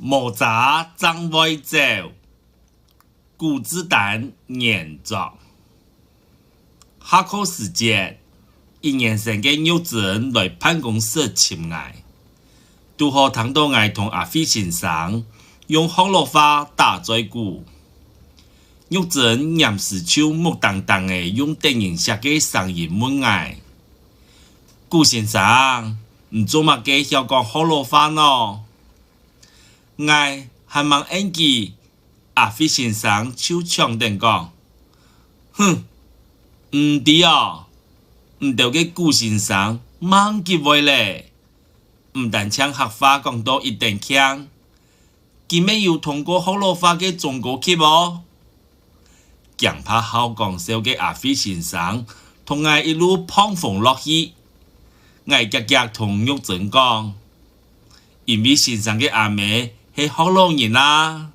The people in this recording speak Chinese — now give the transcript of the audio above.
无渣张威走，古子弹研作。下课时间，一年生嘅幼稚园来办公室请我，拄好听到我同阿飞先生用福佬话打嘴鼓。幼稚园严是像木当当嘅用电影写嘅声音问我：顾先生，唔做乜嘅晓讲福佬话喏？我还望演技，阿飞先生就强定讲：哼，唔对哦，唔对嘅顾先生忙机会咧，唔但将客话讲到一定强，佢咩要通过福佬话嘅中国级哦？强怕好讲笑嘅阿飞先生同我一路碰风落雨，我夹夹同玉珍讲，因为先生嘅阿妹系福佬人啦。